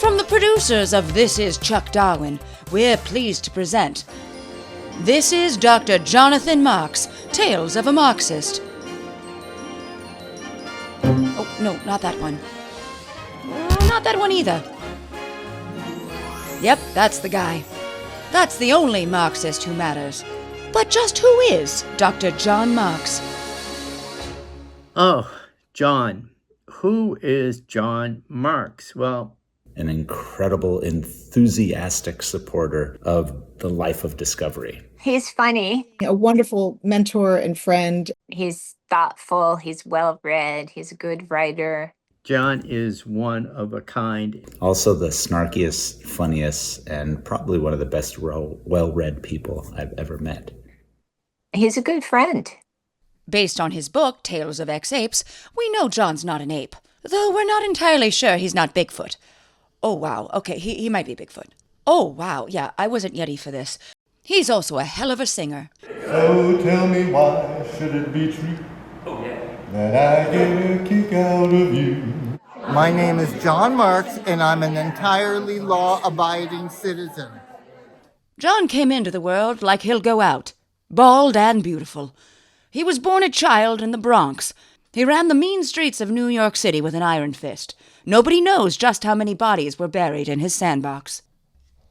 From the producers of This Is Chuck Darwin, we're pleased to present This is Dr. Jonathan Marks, Tales of a Marxist. Oh, no, not that one. Not that one either. Yep, that's the guy. That's the only Marxist who matters. But just who is Dr. John Marks? Oh, John. Who is John Marks? Well, an incredible, enthusiastic supporter of the life of discovery. He's funny. A wonderful mentor and friend. He's thoughtful. He's well-read. He's a good writer. John is one of a kind. Also the snarkiest, funniest, and probably one of the best well-read people I've ever met. He's a good friend. Based on his book, Tales of Ex-Apes, we know John's not an ape, though we're not entirely sure he's not Bigfoot. Oh, wow. Okay, he might be Bigfoot. Oh, wow. Yeah, I wasn't ready for this. He's also a hell of a singer. So tell me, why should it be true that I get a kick out of you? My name is John Marks, and I'm an entirely law-abiding citizen. John came into the world like he'll go out, bald and beautiful. He was born a child in the Bronx. He ran the mean streets of New York City with an iron fist. Nobody knows just how many bodies were buried in his sandbox.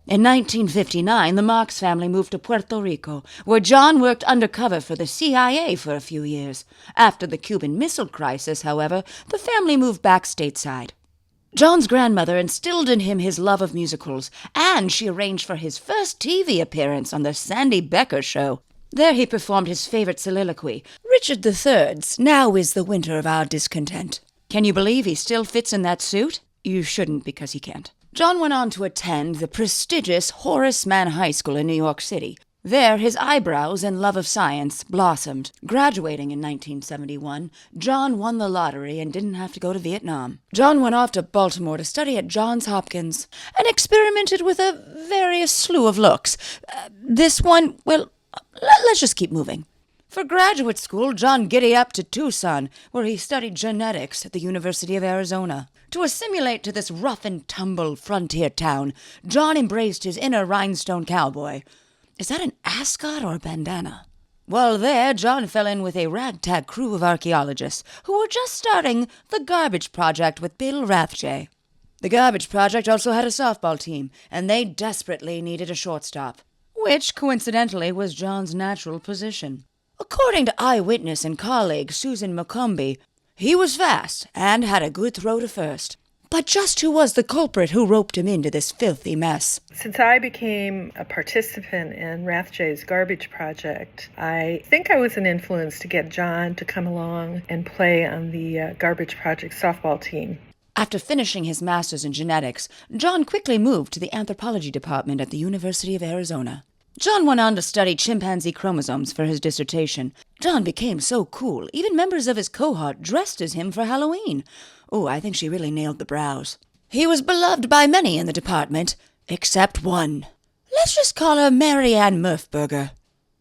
In 1959, the Marx family moved to Puerto Rico, where John worked undercover for the CIA for a few years. After the Cuban Missile Crisis, however, the family moved back stateside. John's grandmother instilled in him his love of musicals, and she arranged for his first TV appearance on the Sandy Becker Show. There he performed his favorite soliloquy, Richard III's "Now is the winter of our discontent." Can you believe he still fits in that suit? You shouldn't, because he can't. John went on to attend the prestigious Horace Mann High School in New York City. There his eyebrows and love of science blossomed. Graduating in 1971, John won the lottery and didn't have to go to Vietnam. John went off to Baltimore to study at Johns Hopkins and experimented with a various slew of looks. This one, well, let's just keep moving. For graduate school, John giddy up to Tucson, where he studied genetics at the University of Arizona. To assimilate to this rough-and-tumble frontier town, John embraced his inner rhinestone cowboy. Is that an ascot or a bandana? Well, there, John fell in with a ragtag crew of archaeologists who were just starting the Garbage Project with Bill Rathje. The Garbage Project also had a softball team, and they desperately needed a shortstop, which, coincidentally, was John's natural position. According to eyewitness and colleague Susan McCombie, he was fast and had a good throw to first. But just who was the culprit who roped him into this filthy mess? Since I became a participant in Rathje's Garbage Project, I think I was an influence to get John to come along and play on the Garbage Project softball team. After finishing his master's in genetics, John quickly moved to the anthropology department at the University of Arizona. John went on to study chimpanzee chromosomes for his dissertation. John became so cool, even members of his cohort dressed as him for Halloween. Oh, I think she really nailed the brows. He was beloved by many in the department, except one. Let's just call her Mary Ann Murfberger.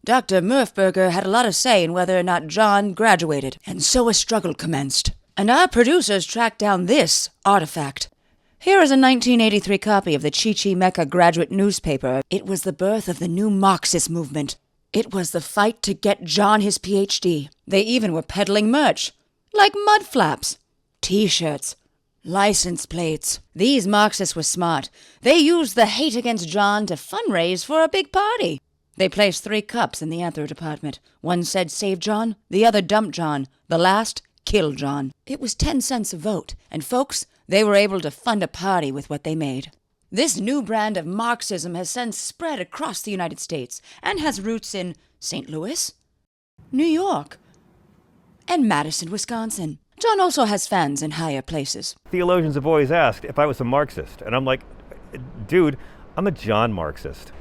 Dr. Murfberger had a lot of say in whether or not John graduated, and so a struggle commenced. And our producers tracked down this artifact. Here is a 1983 copy of the Chichi-Mecca graduate newspaper. It was the birth of the new Marxist movement. It was the fight to get John his Ph.D. They even were peddling merch, like mud flaps, T-shirts, license plates. These Marxists were smart. They used the hate against John to fundraise for a big party. They placed 3 cups in the anthro department. One said save John, the other dump John, the last kill John. It was 10 cents a vote, and folks, they were able to fund a party with what they made. This new brand of Marxism has since spread across the United States and has roots in St. Louis, New York, and Madison, Wisconsin. John also has fans in higher places. Theologians have always asked if I was a Marxist, and I'm like, dude, I'm a John Marxist.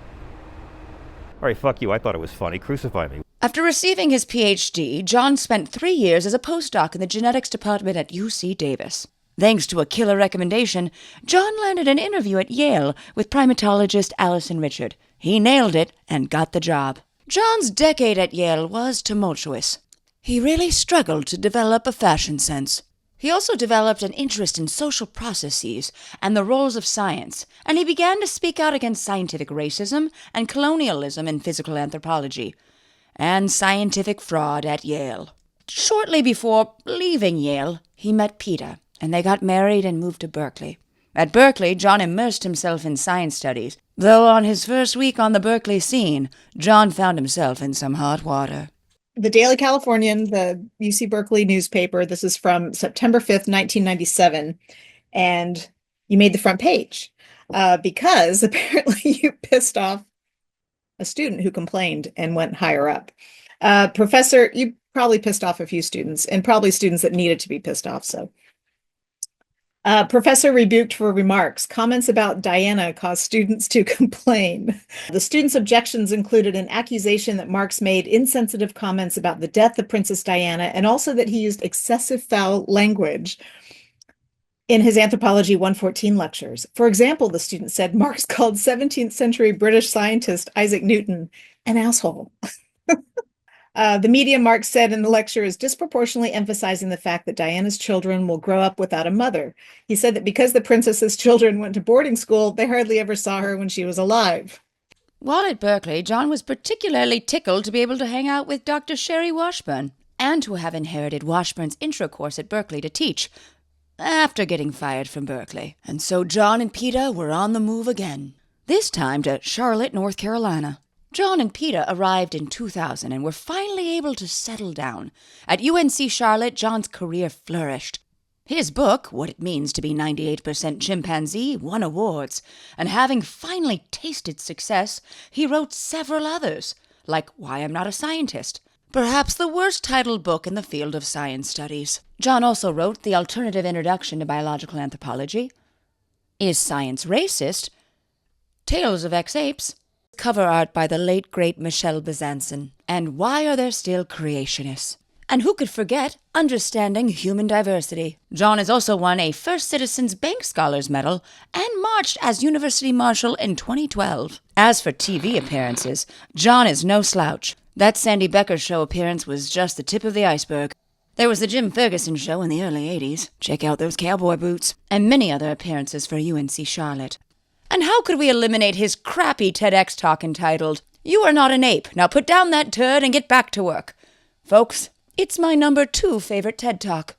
All right, fuck you, I thought it was funny, crucify me. After receiving his Ph.D., John spent 3 years as a postdoc in the genetics department at UC Davis. Thanks to a killer recommendation, John landed an interview at Yale with primatologist Allison Richard. He nailed it and got the job. John's decade at Yale was tumultuous. He really struggled to develop a fashion sense. He also developed an interest in social processes and the roles of science, and he began to speak out against scientific racism and colonialism in physical anthropology, and scientific fraud at Yale. Shortly before leaving Yale, he met Peter, and they got married and moved to Berkeley. At Berkeley, John immersed himself in science studies, though on his first week on the Berkeley scene, John found himself in some hot water. The Daily Californian, the UC Berkeley newspaper, this is from September 5th, 1997, and you made the front page because apparently you pissed off a student who complained and went higher up. Professor, you probably pissed off a few students, and probably students that needed to be pissed off, so. Professor rebuked for remarks. Comments about Diana caused students to complain. The students' objections included an accusation that Marx made insensitive comments about the death of Princess Diana, and also that he used excessive foul language in his Anthropology 114 lectures. For example, the student said Marx called 17th century British scientist Isaac Newton an asshole. The media, Marx said in the lecture, is disproportionately emphasizing the fact that Diana's children will grow up without a mother. He said that because the princess's children went to boarding school, they hardly ever saw her when she was alive. While at Berkeley, John was particularly tickled to be able to hang out with Dr. Sherry Washburn, and to have inherited Washburn's intro course at Berkeley to teach, after getting fired from Berkeley. And so John and Peter were on the move again, this time to Charlotte, North Carolina. John and Peter arrived in 2000 and were finally able to settle down. At UNC Charlotte, John's career flourished. His book, What It Means to Be 98% Chimpanzee, won awards, and having finally tasted success, he wrote several others, like Why I'm Not a Scientist, perhaps the worst titled book in the field of science studies. John also wrote The Alternative Introduction to Biological Anthropology, Is Science Racist?, Tales of Ex-Apes, cover art by the late, great Michel Besançon, and Why Are There Still Creationists? And who could forget Understanding Human Diversity? John has also won a First Citizens Bank Scholars Medal and marched as University Marshal in 2012. As for TV appearances, John is no slouch. That Sandy Becker Show appearance was just the tip of the iceberg. There was the Jim Ferguson Show in the early 80s. Check out those cowboy boots. And many other appearances for UNC Charlotte. And how could we eliminate his crappy TEDx talk entitled, You Are Not an Ape, Now Put Down That Turd and Get Back to Work? Folks, it's my number 2 favorite TED Talk.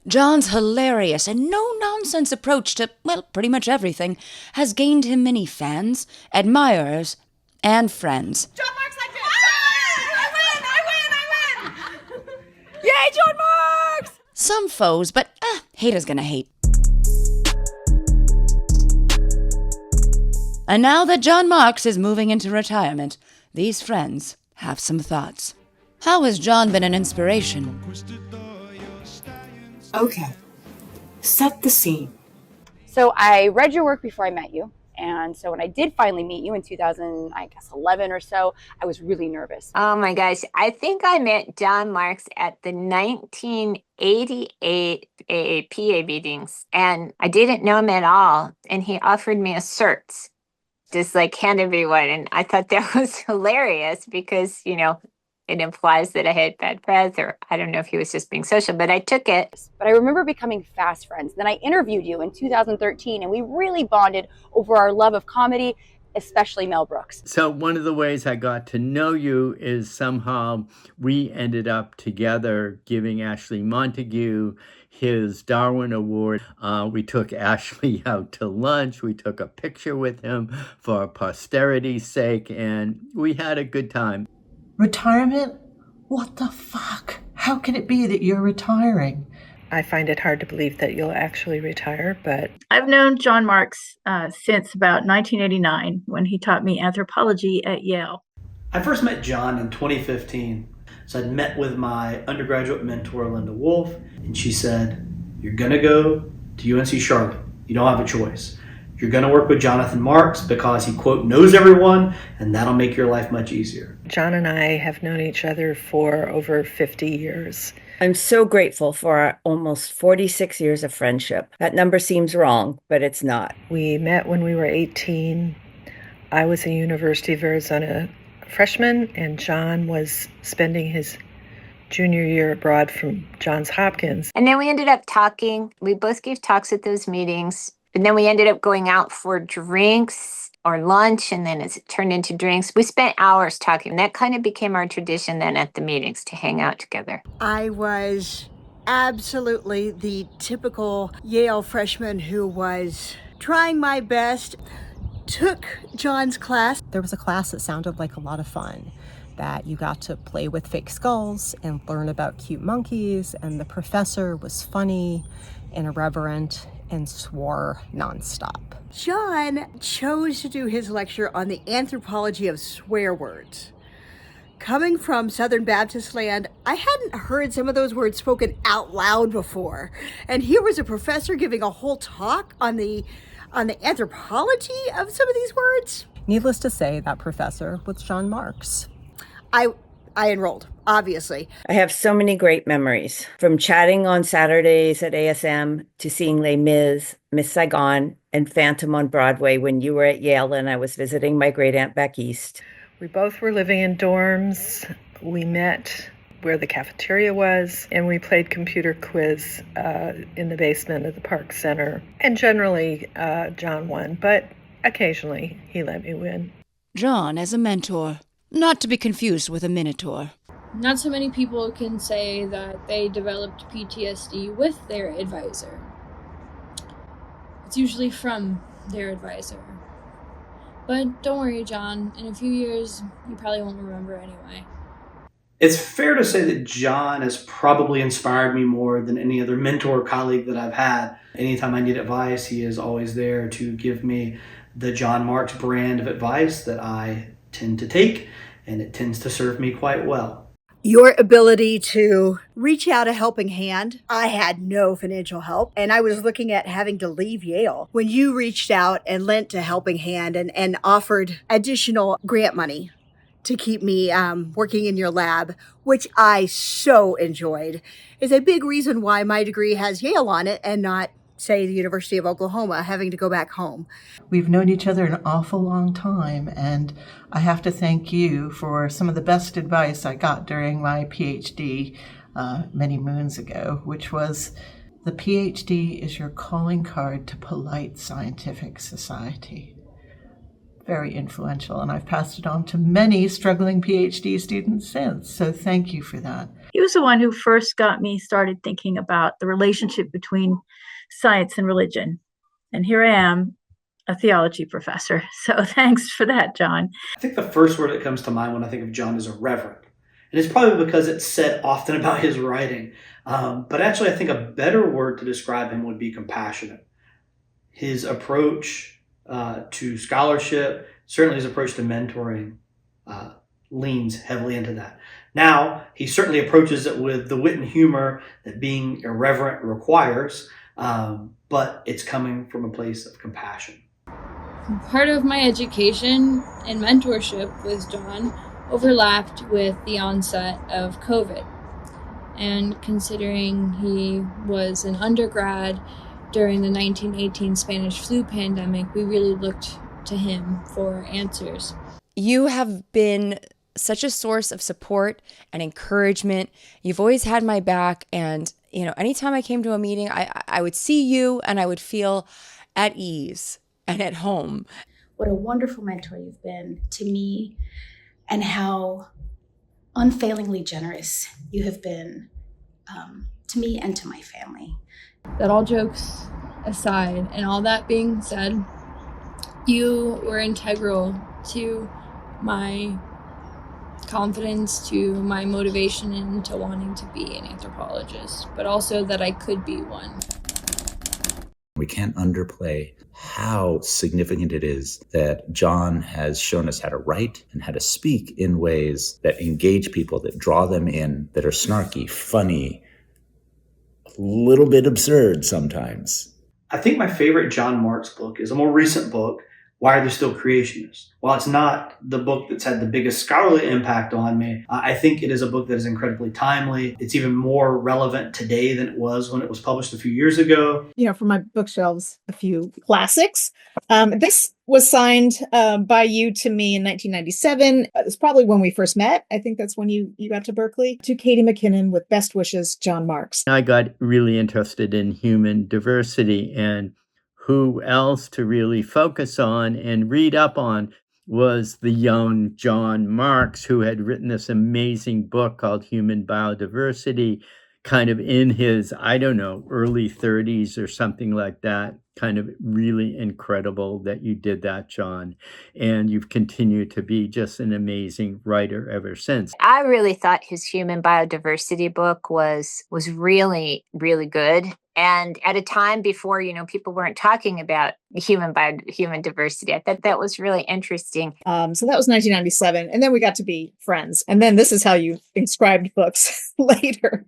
John's hilarious and no-nonsense approach to, well, pretty much everything has gained him many fans, admirers, and friends. John Marks like this! I win! Yay, John Marks! Some foes, but haters gonna hate. And now that John Marks is moving into retirement, these friends have some thoughts. How has John been an inspiration? Okay, set the scene. So I read your work before I met you. And so when I did finally meet you in 2011 or so, I was really nervous. Oh my gosh. I think I met John Marks at the 1988 AAPA meetings, and I didn't know him at all. And he offered me a cert, just like handed me one. And I thought that was hilarious because, you know, it implies that I had bad breath, or I don't know if he was just being social, but I took it. But I remember becoming fast friends. Then I interviewed you in 2013, and we really bonded over our love of comedy, especially Mel Brooks. So one of the ways I got to know you is somehow we ended up together giving Ashley Montague his Darwin Award. We took Ashley out to lunch. We took a picture with him for posterity's sake, and we had a good time. Retirement? What the fuck? How can it be that you're retiring? I find it hard to believe that you'll actually retire, but I've known John Marks since about 1989 when he taught me anthropology at Yale. I first met John in 2015. So I'd met with my undergraduate mentor, Linda Wolf, and she said, you're going to go to UNC Charlotte. You don't have a choice. You're going to work with Jonathan Marks because he, quote, knows everyone, and that'll make your life much easier. John and I have known each other for over 50 years. I'm so grateful for our almost 46 years of friendship. That number seems wrong, but it's not. We met when we were 18. I was a University of Arizona freshman, and John was spending his junior year abroad from Johns Hopkins. And then we ended up talking. We both gave talks at those meetings. And then we ended up going out for drinks or lunch. And then as it turned into drinks, we spent hours talking. And that kind of became our tradition then at the meetings to hang out together. I was absolutely the typical Yale freshman who was trying my best, took John's class. There was a class that sounded like a lot of fun, that you got to play with fake skulls and learn about cute monkeys, and the professor was funny and irreverent and swore nonstop. John chose to do his lecture on the anthropology of swear words. Coming from Southern Baptist land, I hadn't heard some of those words spoken out loud before. And here was a professor giving a whole talk on the anthropology of some of these words. Needless to say, that professor was John Marks. I enrolled, obviously. I have so many great memories, from chatting on Saturdays at ASM to seeing Les Mis, Miss Saigon, and Phantom on Broadway when you were at Yale and I was visiting my great aunt back east. We both were living in dorms. We met where the cafeteria was, and we played computer quiz in the basement of the Park Center. And generally, John won, but occasionally he let me win. John as a mentor, not to be confused with a minotaur. Not so many people can say that they developed PTSD with their advisor. It's usually from their advisor. But don't worry, John. In a few years, you probably won't remember anyway. It's fair to say that John has probably inspired me more than any other mentor or colleague that I've had. Anytime I need advice, he is always there to give me the John Marks brand of advice that I tend to take, and it tends to serve me quite well. Your ability to reach out a helping hand. I had no financial help, and I was looking at having to leave Yale when you reached out and lent a helping hand and offered additional grant money to keep me working in your lab, which I so enjoyed, is a big reason why my degree has Yale on it and not, say, the University of Oklahoma, having to go back home. We've known each other an awful long time, and I have to thank you for some of the best advice I got during my PhD many moons ago, which was the PhD is your calling card to polite scientific society. Very influential, and I've passed it on to many struggling PhD students since, so thank you for that. He was the one who first got me started thinking about the relationship between science and religion. And here I am, a theology professor. So thanks for that, John. I think the first word that comes to mind when I think of John is irreverent. And it's probably because it's said often about his writing. But actually, I think a better word to describe him would be compassionate. His approach to scholarship, certainly his approach to mentoring, leans heavily into that. Now, he certainly approaches it with the wit and humor that being irreverent requires, but it's coming from a place of compassion. Part of my education and mentorship with John overlapped with the onset of COVID. And considering he was an undergrad during the 1918 Spanish flu pandemic, we really looked to him for answers. You have been such a source of support and encouragement. You've always had my back, and anytime I came to a meeting, I would see you and I would feel at ease and at home. What a wonderful mentor you've been to me, and how unfailingly generous you have been to me and to my family. That all jokes aside, and all that being said, you were integral to my confidence, to my motivation into wanting to be an anthropologist, but also that I could be one. We can't underplay how significant it is that John has shown us how to write and how to speak in ways that engage people, that draw them in, that are snarky, funny, a little bit absurd sometimes. I think my favorite John Marks book is a more recent book why are there still creationists? While it's not the book that's had the biggest scholarly impact on me, I think it is a book that is incredibly timely. It's even more relevant today than it was when it was published a few years ago. From my bookshelves, a few classics. This was signed by you to me in 1997. It's probably when we first met. I think that's when you got to Berkeley. To Katie McKinnon with best wishes, John Marks. I got really interested in human diversity, and who else to really focus on and read up on was the young John Marks, who had written this amazing book called Human Biodiversity, kind of in his, I don't know, early 30s or something like that. Kind of really incredible that you did that, John. And you've continued to be just an amazing writer ever since. I really thought his human biodiversity book was really, really good. And at a time before, people weren't talking about human diversity. I thought that was really interesting. So that was 1997. And then we got to be friends. And then this is how you inscribed books later.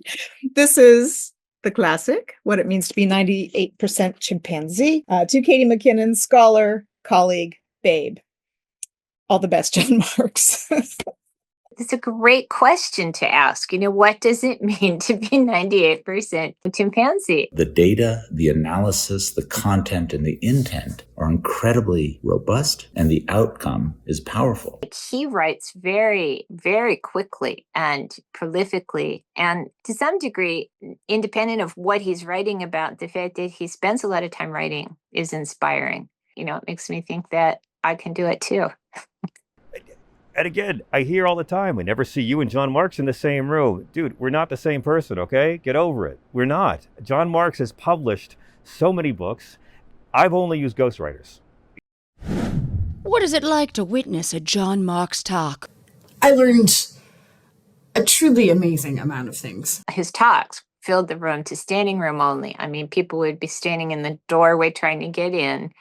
This is the classic, What It Means to Be 98% Chimpanzee. To Katie McKinnon, scholar, colleague, babe. All the best, John Marks. It's a great question to ask. What does it mean to be 98% chimpanzee? The data, the analysis, the content, and the intent are incredibly robust, and the outcome is powerful. He writes very, very quickly and prolifically, and to some degree, independent of what he's writing about, the fact that he spends a lot of time writing is inspiring. It makes me think that I can do it too. And again, I hear all the time, we never see you and John Marks in the same room. Dude, we're not the same person, okay? Get over it. We're not. John Marks has published so many books. I've only used ghostwriters. What is it like to witness a John Marks talk? I learned a truly amazing amount of things. His talks filled the room to standing room only. I mean, people would be standing in the doorway trying to get in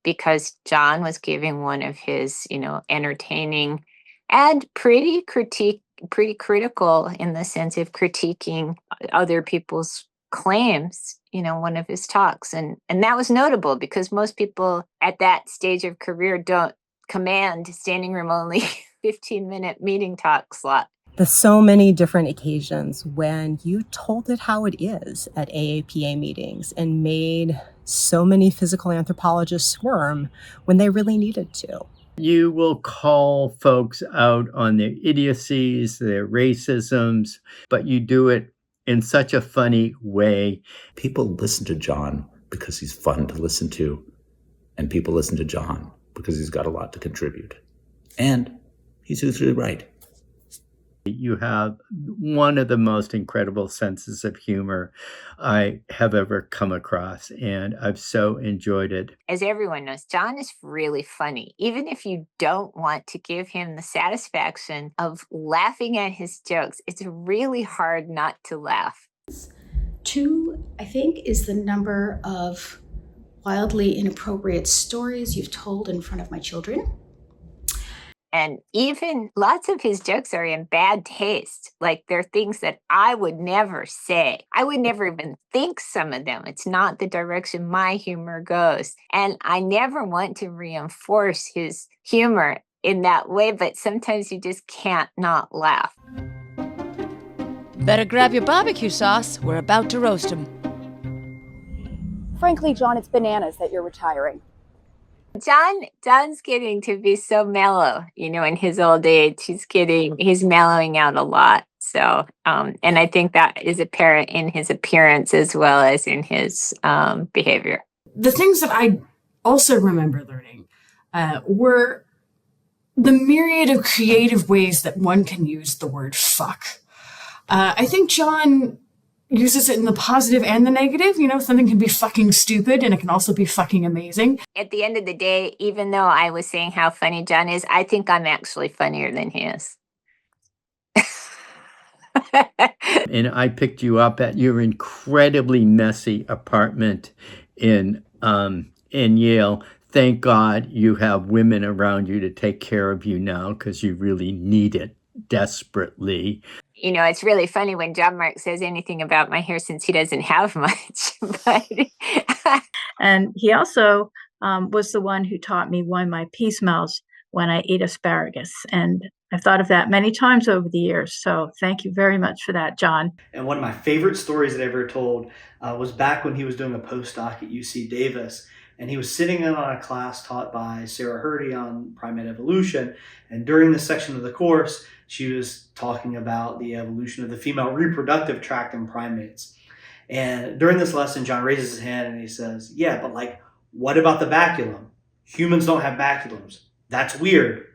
because John was giving one of his, entertaining and pretty critical in the sense of critiquing other people's claims, one of his talks. And that was notable because most people at that stage of career don't command standing room only 15-minute meeting talk slot. The so many different occasions when you told it how it is at AAPA meetings and made so many physical anthropologists squirm when they really needed to. You will call folks out on their idiocies, their racisms, but you do it in such a funny way. People listen to John because he's fun to listen to, and people listen to John because he's got a lot to contribute. And he's usually right. You have one of the most incredible senses of humor I have ever come across, and I've so enjoyed it. As everyone knows, John is really funny. Even if you don't want to give him the satisfaction of laughing at his jokes, it's really hard not to laugh. 2, I think, is the number of wildly inappropriate stories you've told in front of my children. And even lots of his jokes are in bad taste. Like they're things that I would never say. I would never even think some of them. It's not the direction my humor goes. And I never want to reinforce his humor in that way, but sometimes you just can't not laugh. Better grab your barbecue sauce. We're about to roast him. Frankly, John, it's bananas that you're retiring. John's getting to be so mellow, in his old age. He's mellowing out a lot. So, and I think that is apparent in his appearance as well as in his behavior. The things that I also remember learning were the myriad of creative ways that one can use the word fuck. I think John uses it in the positive and the negative. Something can be fucking stupid and it can also be fucking amazing. At the end of the day, even though I was saying how funny John is, I think I'm actually funnier than he is. And I picked you up at your incredibly messy apartment in Yale. Thank God you have women around you to take care of you now because you really need it desperately. It's really funny when John Mark says anything about my hair since he doesn't have much. But and he also was the one who taught me why my pea smells when I eat asparagus. And I've thought of that many times over the years. So thank you very much for that, John. And one of my favorite stories that I ever told was back when he was doing a postdoc at UC Davis. And he was sitting in on a class taught by Sarah Hrdy on primate evolution. And during this section of the course, she was talking about the evolution of the female reproductive tract in primates. And during this lesson, John raises his hand and he says, yeah, but like, what about the baculum? Humans don't have baculums. That's weird.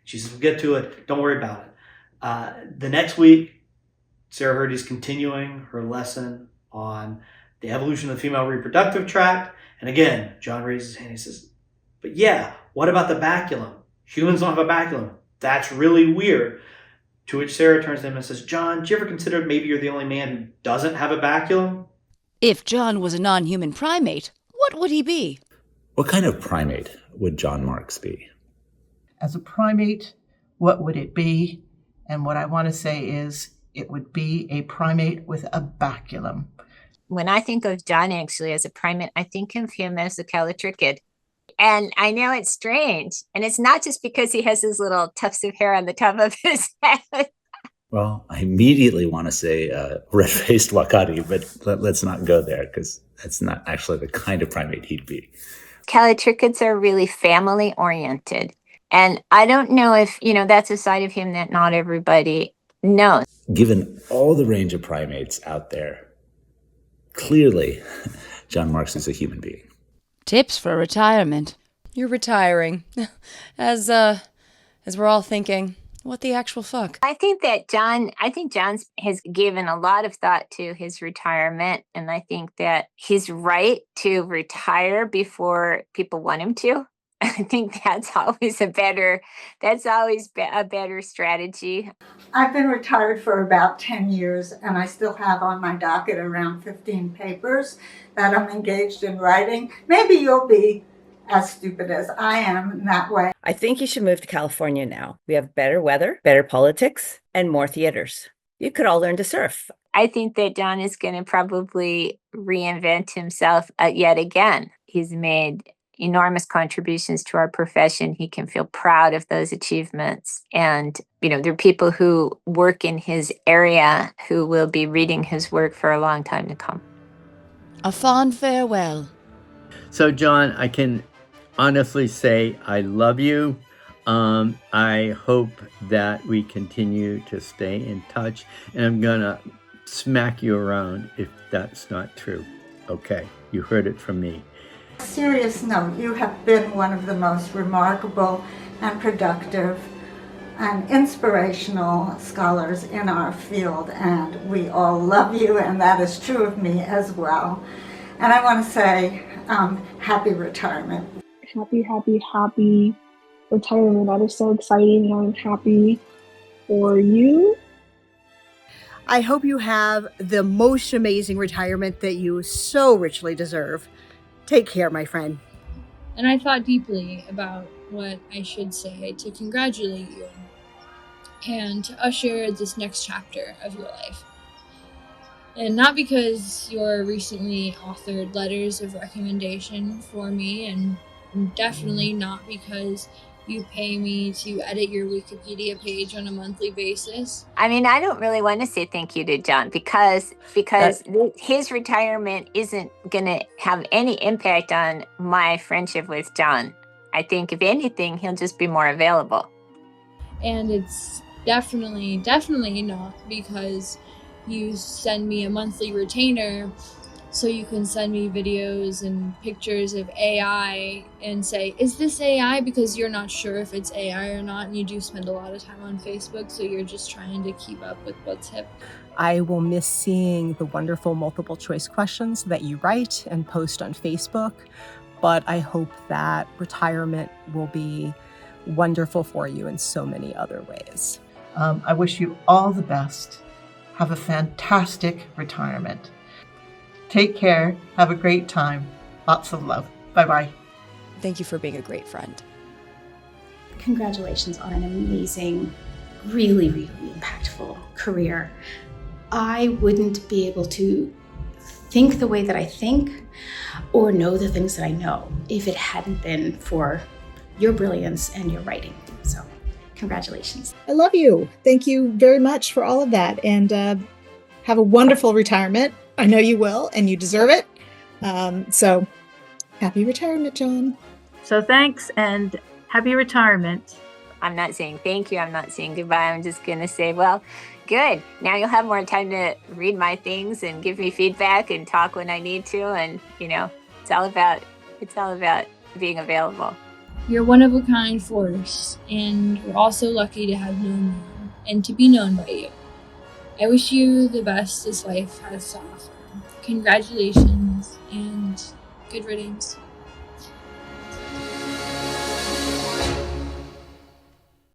She says, we'll get to it. Don't worry about it. The next week, Sarah Hrdy's continuing her lesson on the evolution of the female reproductive tract. And again, John raises his hand and he says, but yeah, what about the baculum? Humans don't have a baculum. That's really weird. To which Sarah turns to him and says, John, do you ever consider maybe you're the only man who doesn't have a baculum? If John was a non-human primate, what would he be? What kind of primate would John Marks be? As a primate, what would it be? And what I want to say is it would be a primate with a baculum. When I think of John actually as a primate, I think of him as a callitrichid. And I know it's strange. And it's not just because he has his little tufts of hair on the top of his head. Well, I immediately want to say red-faced wakati, but let's not go there because that's not actually the kind of primate he'd be. Callitrichids are really family-oriented. And I don't know if, that's a side of him that not everybody knows. Given all the range of primates out there, clearly John Marks is a human being. Tips for retirement. You're retiring. As we're all thinking, what the actual fuck? I think John has given a lot of thought to his retirement. And I think that he's right to retire before people want him to. I think that's always a better strategy. I've been retired for about 10 years, and I still have on my docket around 15 papers that I'm engaged in writing. Maybe you'll be as stupid as I am in that way. I think you should move to California now. We have better weather, better politics, and more theaters. You could all learn to surf. I think that John is going to probably reinvent himself yet again. He's made enormous contributions to our profession. He can feel proud of those achievements. And, there are people who work in his area who will be reading his work for a long time to come. A fond farewell. So, John, I can honestly say I love you. I hope that we continue to stay in touch. And I'm going to smack you around if that's not true. Okay, you heard it from me. Serious note, you have been one of the most remarkable and productive and inspirational scholars in our field, and we all love you, and that is true of me as well. And I want to say happy retirement. Happy retirement. That is so exciting, and I'm happy for you. I hope you have the most amazing retirement that you so richly deserve. Take care, my friend. And I thought deeply about what I should say to congratulate you and to usher this next chapter of your life. And not because your recently authored letters of recommendation for me, and definitely not because you pay me to edit your Wikipedia page on a monthly basis. I mean, I don't really want to say thank you to John because his retirement isn't going to have any impact on my friendship with John. I think if anything, he'll just be more available. And it's definitely not because you send me a monthly retainer so you can send me videos and pictures of AI and say, is this AI? Because you're not sure if it's AI or not, and you do spend a lot of time on Facebook, so you're just trying to keep up with what's hip. I will miss seeing the wonderful multiple choice questions that you write and post on Facebook, but I hope that retirement will be wonderful for you in so many other ways. I wish you all the best. Have a fantastic retirement. Take care. Have a great time. Lots of love. Bye-bye. Thank you for being a great friend. Congratulations on an amazing, really, really impactful career. I wouldn't be able to think the way that I think or know the things that I know if it hadn't been for your brilliance and your writing. So congratulations. I love you. Thank you very much for all of that. And have a wonderful retirement. I know you will, and you deserve it. So happy retirement, John. So thanks and happy retirement. I'm not saying thank you. I'm not saying goodbye. I'm just going to say, well, good. Now you'll have more time to read my things and give me feedback and talk when I need to. And, it's all about being available. You're one of a kind force, and we're also lucky to have known you and to be known by you. I wish you the best as life has to offer. Congratulations and good riddance.